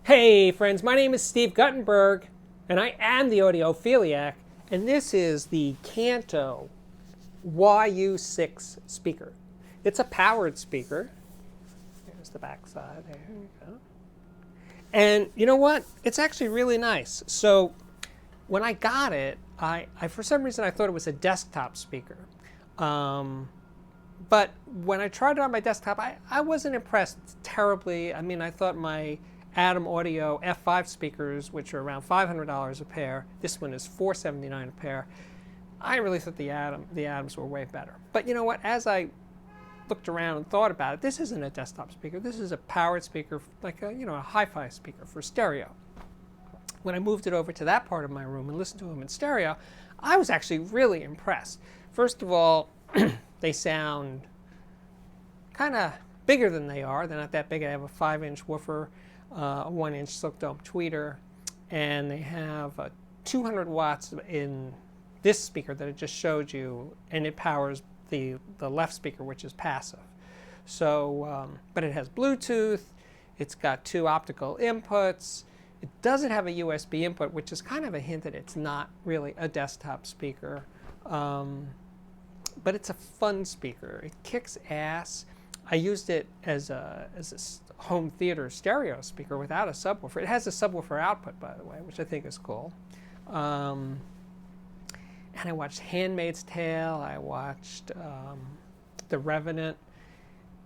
Hey friends, my name is Steve Guttenberg, and I am the audiophiliac, and this is the Kanto YU6 speaker. It's a powered speaker. Here's the back side. There you go. And you know what? It's actually really nice. So when I got it, I for some reason I thought it was a desktop speaker. But when I tried it on my desktop, I wasn't impressed terribly. I mean, I thought my Atom Audio F5 speakers, which are around $500 a pair. This one is $479 a pair. I really thought the Atoms were way better. But you know what? As I looked around and thought about it, this isn't a desktop speaker. This is a powered speaker, like a hi-fi speaker for stereo. When I moved it over to that part of my room and listened to them in stereo, I was actually really impressed. First of all, they sound kind of bigger than they are. They're not that big. I have a 5-inch woofer, a 1-inch silk dome tweeter, and they have 200 watts in this speaker that I just showed you, and it powers the left speaker, which is passive. So, but it has Bluetooth. It's got 2 optical inputs. It doesn't have a USB input, which is kind of a hint that it's not really a desktop speaker. But it's a fun speaker. It kicks ass. I used it as a home theater stereo speaker without a subwoofer. It has a subwoofer output, by the way, which I think is cool. And I watched Handmaid's Tale. I watched The Revenant.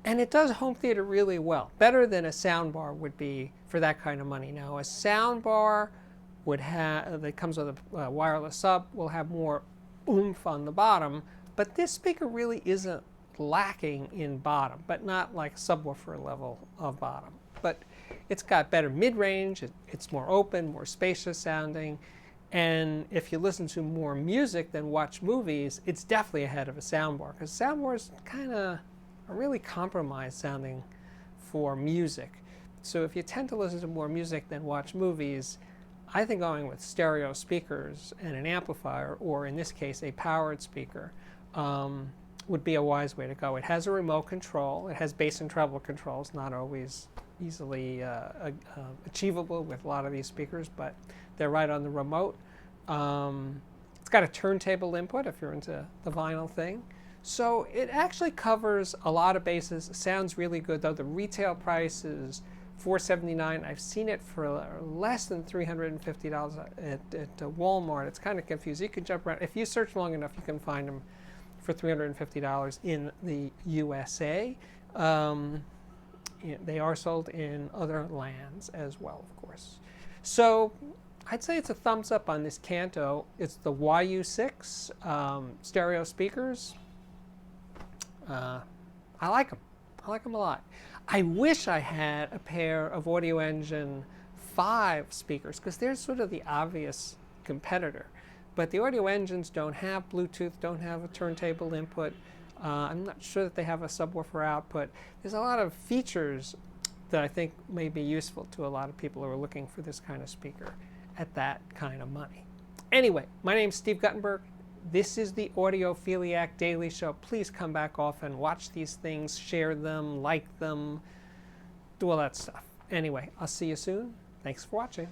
And it does home theater really well. Better than a soundbar would be for that kind of money. Now, a soundbar that comes with a wireless sub will have more oomph on the bottom. But this speaker really isn't lacking in bottom, but not like subwoofer level of bottom. But it's got better mid-range, it's more open, more spacious sounding, and if you listen to more music than watch movies, it's definitely ahead of a soundbar, because soundbars kind of are really compromised sounding for music. So if you tend to listen to more music than watch movies, I think going with stereo speakers and an amplifier, or in this case a powered speaker, would be a wise way to go. It has a remote control. It has bass and treble controls, not always easily achievable with a lot of these speakers, but they're right on the remote. It's got a turntable input if you're into the vinyl thing. So it actually covers a lot of bases. It sounds really good, though. The retail price is $479. I've seen it for less than $350 at Walmart. It's kind of confusing. You can jump around. If you search long enough, you can find them for $350 in the USA. They are sold in other lands as well, of course. So I'd say it's a thumbs up on this Kanto. It's the YU6 stereo speakers. I like them. I like them a lot. I wish I had a pair of Audio Engine 5 speakers, because they're sort of the obvious competitor. But the Audio Engines don't have Bluetooth, don't have a turntable input. I'm not sure that they have a subwoofer output. There's a lot of features that I think may be useful to a lot of people who are looking for this kind of speaker at that kind of money. Anyway, my name's Steve Guttenberg. This is the Audiophiliac Daily Show. Please come back often, watch these things, share them, like them, do all that stuff. Anyway, I'll see you soon. Thanks for watching.